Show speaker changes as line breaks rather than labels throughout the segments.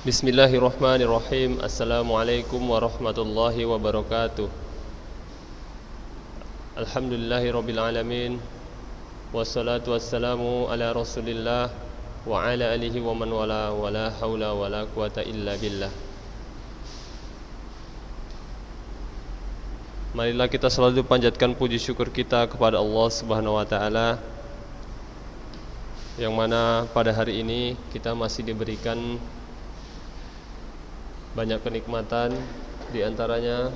Bismillahirrahmanirrahim. Assalamualaikum warahmatullahi wabarakatuh. Alhamdulillahirabbil alamin. Wassalatu wassalamu ala Rasulillah wa ala alihi wa man wala wala haula wala quwata illa billah. Marilah kita selalu panjatkan puji syukur kita kepada Allah Subhanahu wa taala, yang mana pada hari ini kita masih diberikan banyak kenikmatan, di antaranya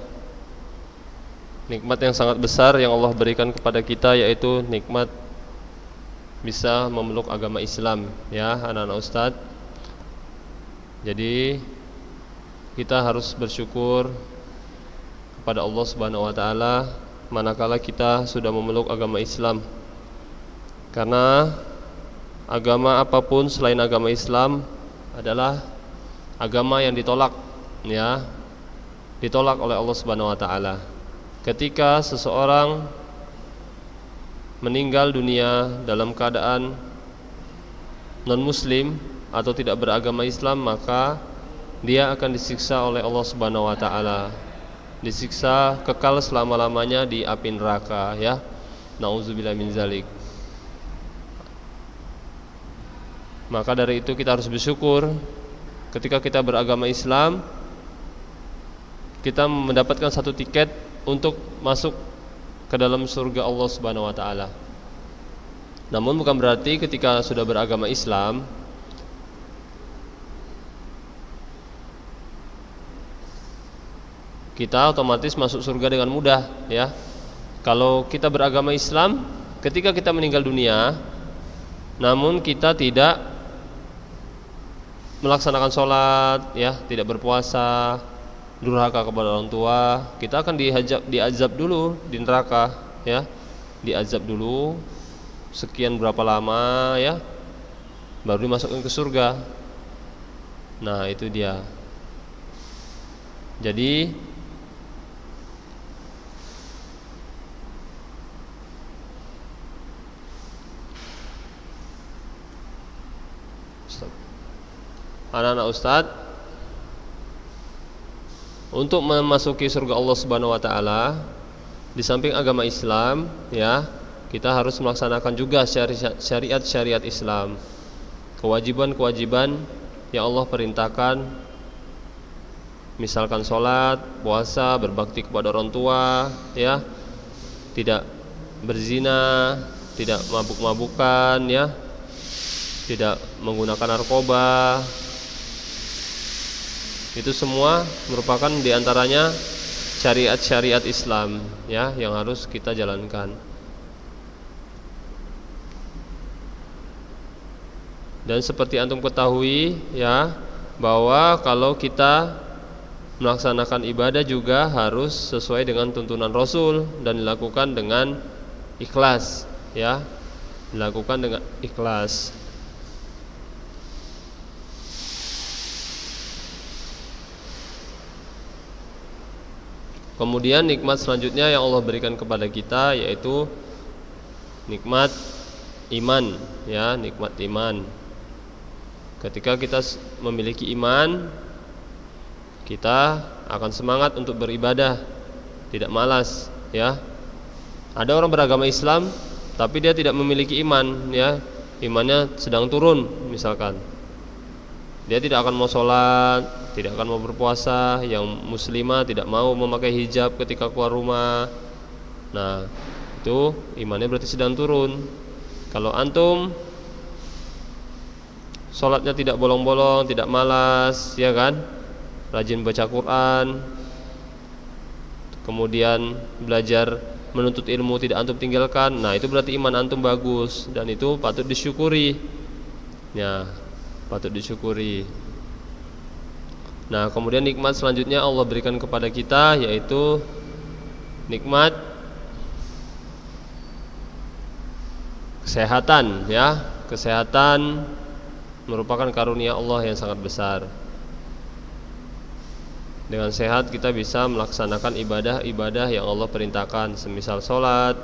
nikmat yang sangat besar yang Allah berikan kepada kita, yaitu nikmat bisa memeluk agama Islam, ya anak-anak ustadz. Jadi kita harus bersyukur kepada Allah Subhanahu wa taala manakala kita sudah memeluk agama Islam. Karena agama apapun selain agama Islam adalah agama yang ditolak, ya, ditolak oleh Allah Subhanahu wa taala. Ketika seseorang meninggal dunia dalam keadaan non-muslim atau tidak beragama Islam, maka dia akan disiksa oleh Allah Subhanahu wa taala. Disiksa kekal selama-lamanya di api neraka, ya. Nauzubillah min zalik. Maka dari itu kita harus bersyukur ketika kita beragama Islam, kita mendapatkan satu tiket untuk masuk ke dalam surga Allah Subhanahu wa taala. Namun bukan berarti ketika sudah beragama Islam kita otomatis masuk surga dengan mudah, ya. Kalau kita beragama Islam, ketika kita meninggal dunia namun kita tidak melaksanakan sholat, ya, tidak berpuasa, durhaka kepada orang tua, kita akan diazab dulu di neraka, ya. Diazab dulu sekian berapa lama, ya, baru dimasukkan ke surga. Nah, itu dia. Jadi anak-anak ustadz, untuk memasuki surga Allah Subhanahu wa taala, di samping agama Islam, ya, kita harus melaksanakan juga syariat-syariat Islam. Kewajiban-kewajiban yang Allah perintahkan, misalkan sholat, puasa, berbakti kepada orang tua, ya, tidak berzina, tidak mabuk-mabukan, ya, tidak menggunakan narkoba. Itu semua merupakan diantaranya syariat-syariat Islam, ya, yang harus kita jalankan. Dan seperti antum ketahui, ya, bahwa kalau kita melaksanakan ibadah juga harus sesuai dengan tuntunan Rasul dan dilakukan dengan ikhlas, ya, dilakukan dengan ikhlas. Kemudian nikmat selanjutnya yang Allah berikan kepada kita yaitu nikmat iman, ya, nikmat iman. Ketika kita memiliki iman, kita akan semangat untuk beribadah, tidak malas, ya. Ada orang beragama Islam tapi dia tidak memiliki iman, ya. Imannya sedang turun misalkan. Dia tidak akan mau sholat, tidak akan mau berpuasa. Yang muslimah tidak mau memakai hijab ketika keluar rumah. Nah, itu imannya berarti sedang turun. Kalau antum sholatnya tidak bolong-bolong, tidak malas, ya kan, rajin baca Quran, kemudian belajar menuntut ilmu tidak antum tinggalkan, nah itu berarti iman antum bagus dan itu patut disyukuri, ya, patut disyukuri. Nah, kemudian nikmat selanjutnya Allah berikan kepada kita yaitu nikmat kesehatan, ya. Kesehatan merupakan karunia Allah yang sangat besar. Dengan sehat kita bisa melaksanakan ibadah-ibadah yang Allah perintahkan, semisal sholat,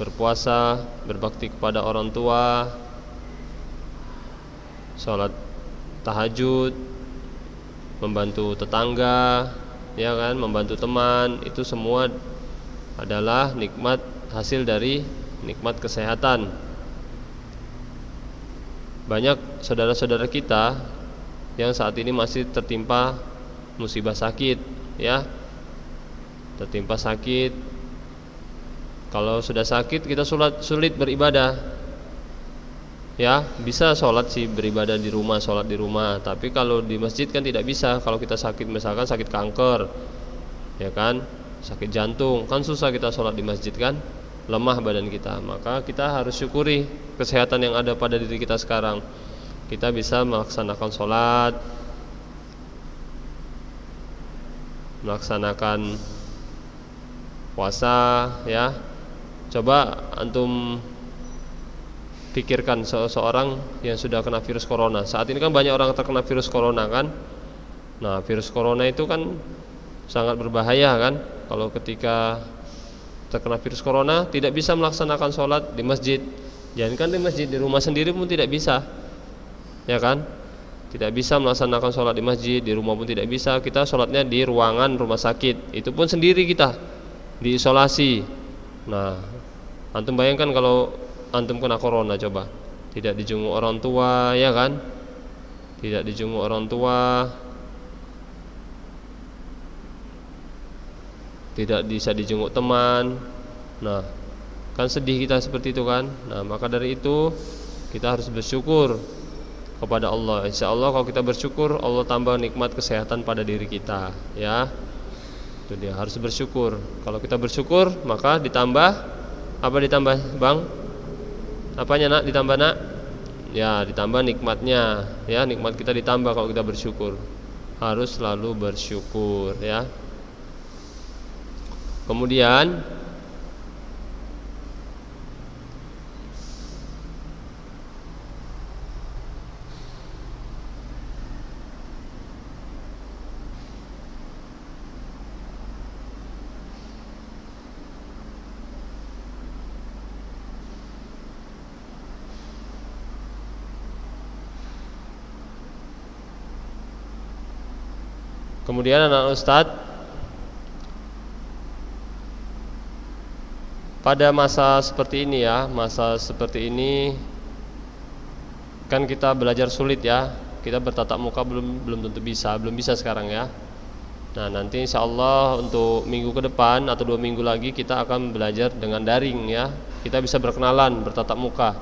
berpuasa, berbakti kepada orang tua, sholat tahajud, membantu tetangga, ya kan, membantu teman, itu semua adalah nikmat, hasil dari nikmat kesehatan. Banyak saudara-saudara kita yang saat ini masih tertimpa musibah sakit, ya, tertimpa sakit. Kalau sudah sakit kita sulit beribadah, ya. Bisa sholat sih, beribadah di rumah, sholat di rumah, tapi kalau di masjid kan tidak bisa. Kalau kita sakit, misalkan sakit kanker, ya kan, sakit jantung, kan susah kita sholat di masjid kan, lemah badan kita. Maka kita harus syukuri kesehatan yang ada pada diri kita sekarang. Kita bisa melaksanakan sholat, melaksanakan puasa, ya. Coba antum pikirkan seseorang yang sudah kena virus corona. Saat ini kan banyak orang terkena virus corona kan. Nah, virus corona itu kan sangat berbahaya kan. Kalau ketika terkena virus corona tidak bisa melaksanakan sholat di masjid. Jangankan di masjid, di rumah sendiri pun tidak bisa, ya kan. Tidak bisa melaksanakan sholat di masjid, di rumah pun tidak bisa. Kita sholatnya di ruangan rumah sakit, itu pun sendiri kita, diisolasi. Nah, antum bayangkan kalau antum kena corona, coba tidak dijenguk orang tua, ya kan, tidak dijenguk orang tua, tidak bisa dijenguk teman. Nah, kan sedih kita seperti itu kan. Nah, maka dari itu kita harus bersyukur kepada Allah. Insya Allah kalau kita bersyukur, Allah tambah nikmat kesehatan pada diri kita, ya. Itu dia, harus bersyukur. Kalau kita bersyukur, maka ditambah apa, ditambah Bang? Apanya nak? Ditambah nak? Ya, ditambah nikmatnya, ya. Nikmat kita ditambah kalau kita bersyukur. Harus selalu bersyukur, ya. Kemudian anak Ustadz, pada masa seperti ini, ya, masa seperti ini kan kita belajar sulit, ya. Kita bertatap muka belum tentu bisa, belum bisa sekarang, ya. Nah, nanti insya Allah untuk minggu ke depan atau 2 minggu lagi kita akan belajar dengan daring, ya. Kita bisa berkenalan, bertatap muka,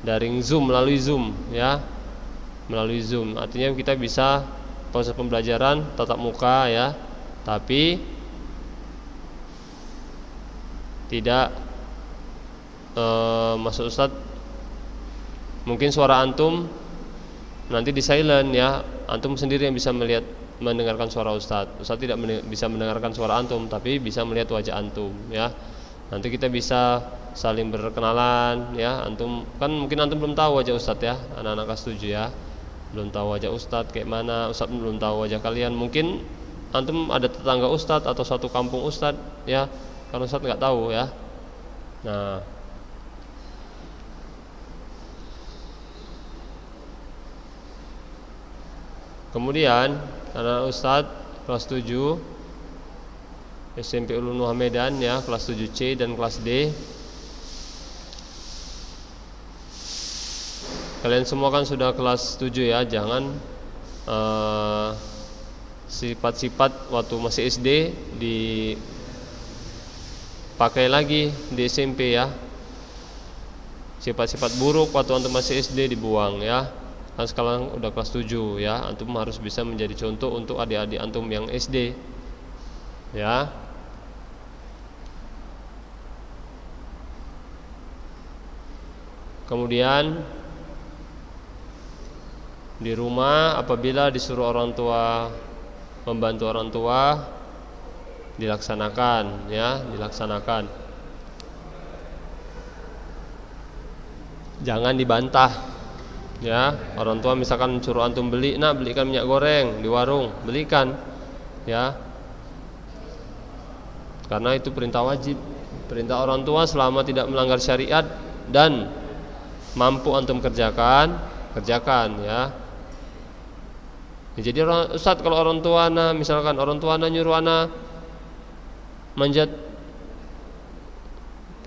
daring Zoom, melalui Zoom, ya, melalui Zoom. Artinya kita bisa proses pembelajaran tatap muka, ya, tapi tidak maksud Ustadz, mungkin suara antum nanti di silent, ya. Antum sendiri yang bisa mendengarkan suara Ustadz. Ustadz tidak bisa mendengarkan suara antum, tapi bisa melihat wajah antum, ya. Nanti kita bisa saling berkenalan, ya. Antum kan mungkin antum belum tahu wajah Ustadz, ya, anak-anak kelas 7, ya. Belum tahu wajah Ustadz kayak mana, Ustadz belum tahu wajah kalian. Mungkin antum ada tetangga Ustadz atau satu kampung Ustadz, ya. Kan Ustadz nggak tahu, ya. Nah, kemudian anak Ustadz kelas 7 SMP Ulun Nuha Medan, ya, kelas 7C dan kelas D. Kalian semua kan sudah kelas 7, ya. Jangan sifat-sifat waktu masih SD dipakai lagi di SMP, ya. Sifat-sifat buruk waktu antum masih SD dibuang, ya. Kan sekarang udah kelas 7, ya. Antum harus bisa menjadi contoh untuk adik-adik antum yang SD, ya. Kemudian di rumah apabila disuruh orang tua membantu orang tua, dilaksanakan, ya, dilaksanakan. Jangan dibantah, ya. Orang tua misalkan suruh antum belikan minyak goreng di warung, belikan, ya. Karena itu perintah wajib, perintah orang tua selama tidak melanggar syariat dan mampu antum kerjakan, ya. Ya, jadi Ustadz, kalau orang tua ana, misalkan orang tua ana nyuruh ana manjat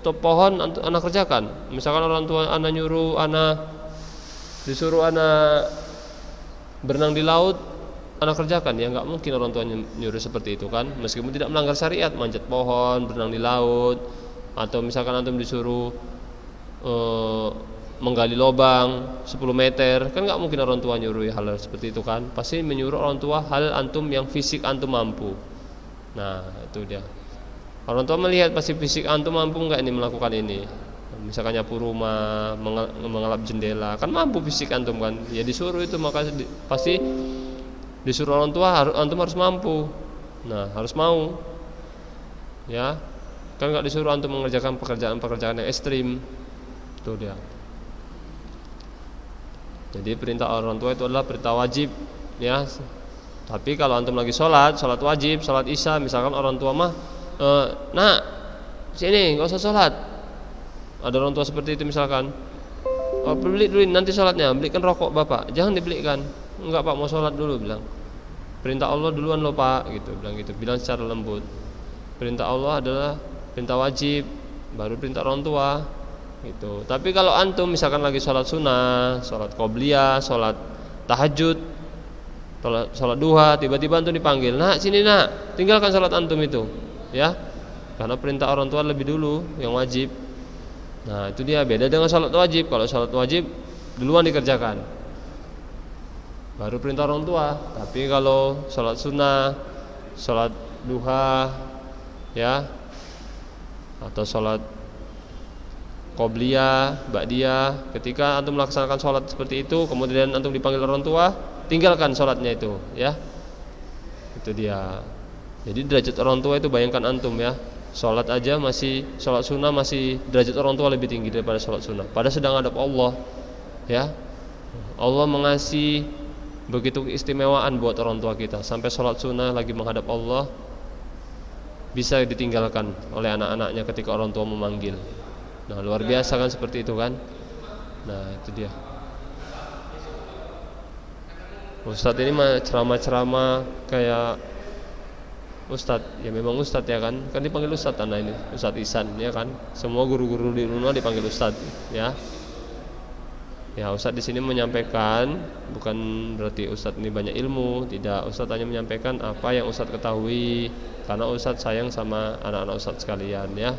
top pohon, ana kerjakan. Misalkan orang tua ana nyuruh ana, disuruh ana berenang di laut, ana kerjakan. Ya nggak mungkin orang tua nyuruh seperti itu kan, meskipun tidak melanggar syariat, manjat pohon, berenang di laut. Atau misalkan antum disuruh menggali lubang 10 meter, kan nggak mungkin orang tua nyuruh hal seperti itu kan. Pasti menyuruh orang tua hal antum yang fisik antum mampu. Nah itu dia, orang tua melihat pasti fisik antum mampu nggak ini melakukan ini. Misalkan nyapu rumah, mengelap jendela, kan mampu fisik antum kan, ya disuruh itu, maka pasti disuruh orang tua antum harus mampu. Nah harus mau, ya kan nggak disuruh antum mengerjakan pekerjaan yang ekstrim. Itu dia. Jadi perintah orang tua itu adalah perintah wajib, ya. Tapi kalau antum lagi sholat wajib, sholat isya, misalkan orang tua mah, nak sini nggak usah sholat. Ada orang tua seperti itu misalkan, oh, beli dulu nanti sholatnya, belikan rokok bapak, jangan dibelikan. Enggak pak, mau sholat dulu, bilang. Perintah Allah duluan loh pak, gitu, bilang secara lembut. Perintah Allah adalah perintah wajib, baru perintah orang tua. Gitu. Tapi kalau antum misalkan lagi sholat sunnah, sholat qobliyah, sholat tahajud, sholat duha, tiba-tiba antum dipanggil, nak sini nak, tinggalkan sholat antum itu, ya, karena perintah orang tua lebih dulu yang wajib. Nah itu dia, beda dengan sholat wajib. Kalau sholat wajib duluan dikerjakan, baru perintah orang tua. Tapi kalau sholat sunnah, sholat duha, ya, atau sholat qobliyah, ba'diyah, ketika antum melaksanakan sholat seperti itu, kemudian antum dipanggil orang tua, tinggalkan sholatnya itu, ya. Itu dia. Jadi derajat orang tua itu, bayangkan antum ya, sholat aja masih, sholat sunnah masih derajat orang tua lebih tinggi daripada sholat sunnah. Pada sedang hadap Allah, ya. Allah mengasih begitu keistimewaan buat orang tua kita, sampai sholat sunnah lagi menghadap Allah bisa ditinggalkan oleh anak-anaknya ketika orang tua memanggil. Nah luar biasa kan seperti itu kan. Nah itu dia. Ustadz ini mah ceramah-ceramah kayak Ustadz, ya memang Ustadz ya kan. Kan dipanggil Ustadz anak ini, Ustadz Ihsan ya kan. Semua guru-guru di rumah dipanggil Ustadz, ya. Ya Ustadz di sini menyampaikan, bukan berarti Ustadz ini banyak ilmu, tidak. Ustadz hanya menyampaikan apa yang Ustadz ketahui, karena Ustadz sayang sama anak-anak Ustadz sekalian, ya.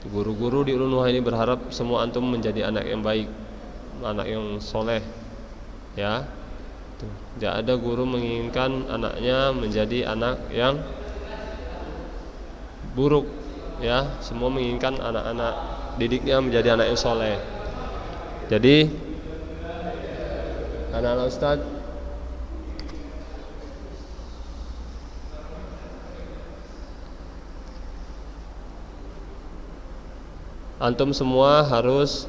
Guru-guru di Ulun Nuha ini berharap semua antum menjadi anak yang baik, anak yang soleh, ya. Tidak ada guru menginginkan anaknya menjadi anak yang buruk, ya. Semua menginginkan anak-anak didiknya menjadi anak yang soleh. Jadi anak-anak Ustadz, antum semua harus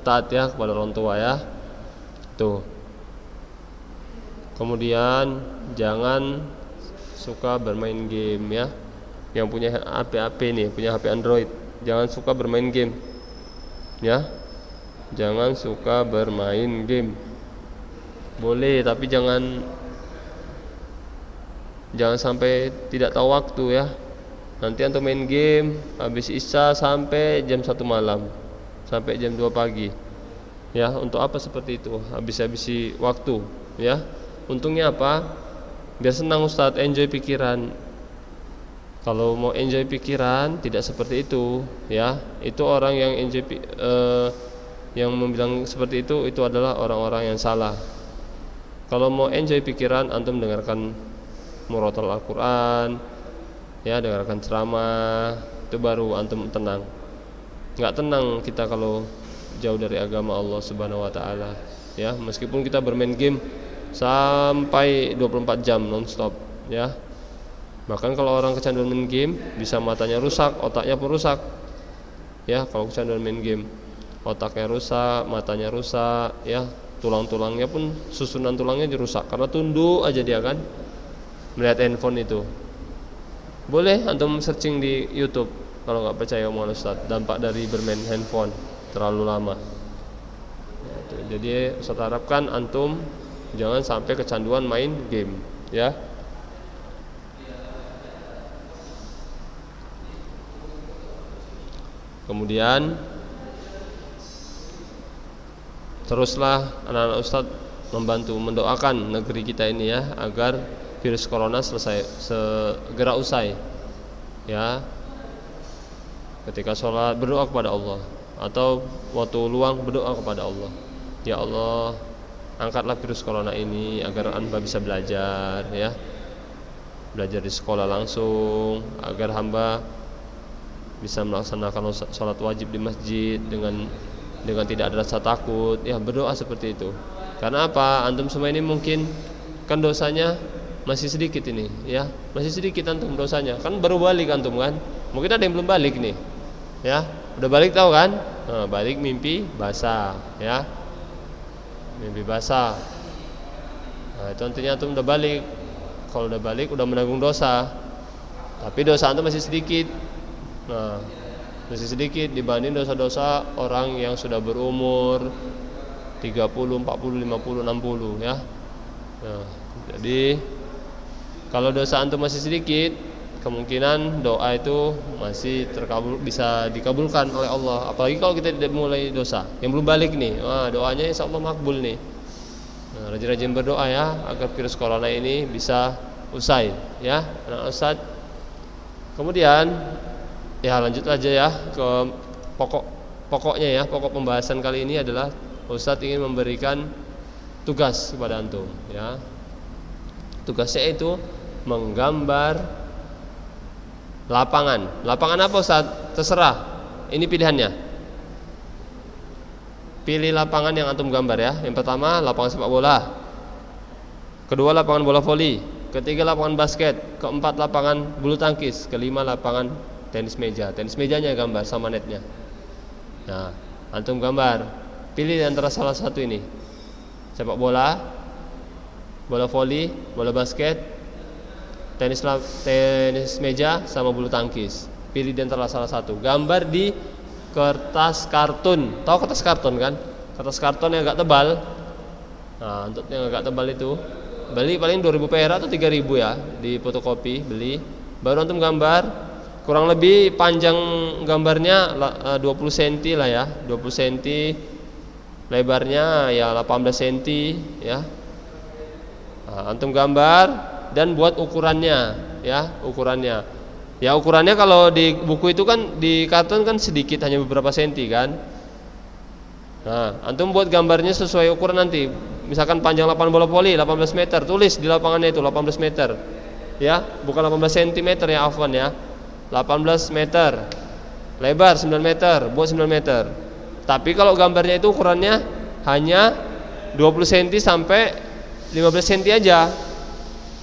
taat ya kepada orang tua, ya. Tuh. Kemudian jangan suka bermain game, ya. Yang punya HP nih, punya HP Android, jangan suka bermain game, ya. Jangan suka bermain game. Boleh, tapi jangan sampai tidak tahu waktu, ya. Nanti antum main game habis isya sampai jam 1 malam, sampai jam 2 pagi. Ya, untuk apa seperti itu? Habis-habisi waktu, ya. Untungnya apa? Biar senang Ustadz, enjoy pikiran. Kalau mau enjoy pikiran tidak seperti itu, ya. Itu orang yang enjoy yang membilang seperti itu adalah orang-orang yang salah. Kalau mau enjoy pikiran, antum dengarkan murotal Al-Qur'an, ya, dengarkan ceramah, itu baru antum tenang. Enggak tenang kita kalau jauh dari agama Allah Subhanahu wa taala, ya. Meskipun kita bermain game sampai 24 jam non-stop, ya. Bahkan kalau orang kecanduan main game, bisa matanya rusak, otaknya pun rusak. Ya, kalau kecanduan main game, otaknya rusak, matanya rusak, ya. Tulang-tulangnya pun, susunan tulangnya dirusak karena tunduk aja dia kan melihat handphone itu. Boleh antum searching di YouTube kalau nggak percaya omongan Ustaz, dampak dari bermain handphone terlalu lama. Ya, Jadi Ustaz harapkan antum jangan sampai kecanduan main game, ya. Kemudian teruslah anak-anak Ustaz membantu mendoakan negeri kita ini ya, agar virus corona segera usai. Ya. Ketika sholat berdoa kepada Allah, atau waktu luang berdoa kepada Allah. Ya Allah, angkatlah virus corona ini agar hamba bisa belajar, ya. Belajar di sekolah langsung, agar hamba bisa melaksanakan sholat wajib di masjid dengan tidak ada rasa takut. Ya, berdoa seperti itu. Karena apa? Antum semua ini mungkin kan dosanya masih sedikit ini, ya. Masih sedikit antum dosanya. Kan baru balik antum kan. Mungkin ada yang belum balik nih. Ya, udah balik tahu kan? Nah, balik mimpi basah, ya. Mimpi basah. Nah, itu artinya antum udah balik. Kalau udah balik udah menanggung dosa. Tapi dosa antum masih sedikit. Nah, masih sedikit dibanding dosa-dosa orang yang sudah berumur 30, 40, 50, 60, ya. Nah, jadi kalau dosa antum masih sedikit, kemungkinan doa itu masih bisa dikabulkan oleh Allah. Apalagi kalau kita tidak mulai dosa, yang belum balik nih, wah, doanya insyaallah makbul nih. Nah, rajin-rajin berdoa ya, agar virus corona ini bisa usai, ya, anak Ustaz. Kemudian ya lanjut aja ya ke pokoknya ya. Pokok pembahasan kali ini adalah Ustadz ingin memberikan tugas kepada antum, ya. Tugasnya itu menggambar lapangan. Lapangan apa Ustadz? Terserah. Ini pilihannya. Pilih lapangan yang antum gambar ya. Yang pertama lapangan sepak bola. Kedua lapangan bola voli. Ketiga lapangan basket. Keempat lapangan bulu tangkis. Kelima lapangan tenis meja. Tenis mejanya gambar sama netnya. Nah, antum gambar. Pilih antara salah satu ini. Sepak bola, bola voli, bola basket, tenis meja sama bulu tangkis. Pilih di antara salah satu. Gambar di kertas kartun. Tahu kertas kartun kan? Kertas kartun yang agak tebal. Nah, untuk yang agak tebal itu beli paling 2.000 perak atau 3.000 ya, di fotokopi beli. Baru antum gambar. Kurang lebih panjang gambarnya 20 cm lah ya, 20 cm. Lebarnya ya 18 cm ya. Nah, antum gambar dan buat ukurannya ya, ukurannya. Ya ukurannya kalau di buku itu kan, di karton kan sedikit, hanya beberapa senti kan. Nah, antum buat gambarnya sesuai ukuran nanti. Misalkan panjang lapangan bola voli 18 meter, tulis di lapangannya itu 18 meter. Ya, bukan 18 cm ya, afwan ya. 18 meter. Lebar 9 meter, buat 9 meter. Tapi kalau gambarnya itu ukurannya hanya 20 cm sampai 15 cm aja.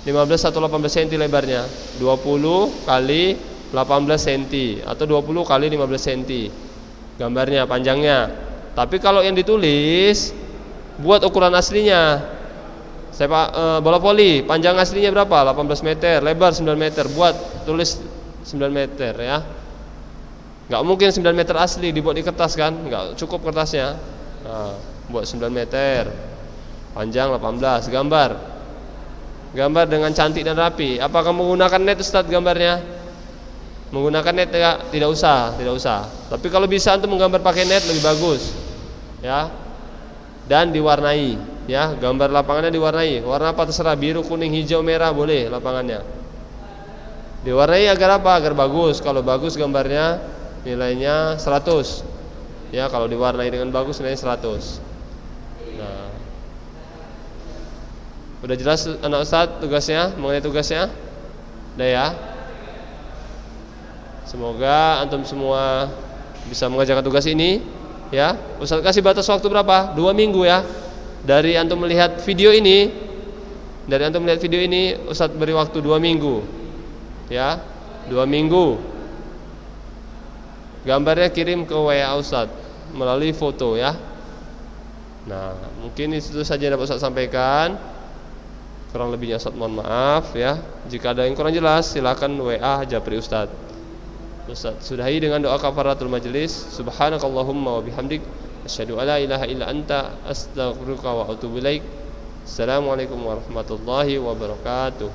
15 atau 18 cm lebarnya. 20 kali 18 cm atau 20 kali 15 cm gambarnya, panjangnya. Tapi kalau yang ditulis buat ukuran aslinya. Bola voli panjang aslinya berapa? 18 meter, lebar 9 meter. Buat tulis 9 meter ya. Enggak mungkin 9 meter asli dibuat di kertas kan? Enggak cukup kertasnya. Nah, buat 9 meter. Panjang 18, gambar dengan cantik dan rapi. Apakah menggunakan net Ustaz gambarnya? Menggunakan net ya? Tidak usah. Tapi kalau bisa antum menggambar pakai net lebih bagus. Ya. Dan diwarnai, ya. Gambar lapangannya diwarnai. Warna apa terserah, biru, kuning, hijau, merah boleh lapangannya. Diwarnai agar apa? Agar bagus. Kalau bagus gambarnya nilainya 100. Ya, kalau diwarnai dengan bagus nilainya 100. Nah. Udah jelas anak Ustaz tugasnya, mengenai tugasnya? Udah ya? Semoga antum semua bisa mengerjakan tugas ini, ya. Ustaz kasih batas waktu berapa? 2 minggu ya. Dari antum melihat video ini, Ustaz beri waktu 2 minggu. Ya, 2 minggu. Gambarnya kirim ke WA Ustaz melalui foto ya. Nah, mungkin itu saja yang dapat Ustaz sampaikan. Kurang lebihnya Ustaz mohon maaf ya. Jika ada yang kurang jelas silakan WA Japri Ustaz sudahi dengan doa kafaratul majelis. Subhanakallahumma wa bihamdik Asyhadu alla ilaha illa anta astaghfiruka wa atubu ilaik. Assalamualaikum warahmatullahi wabarakatuh.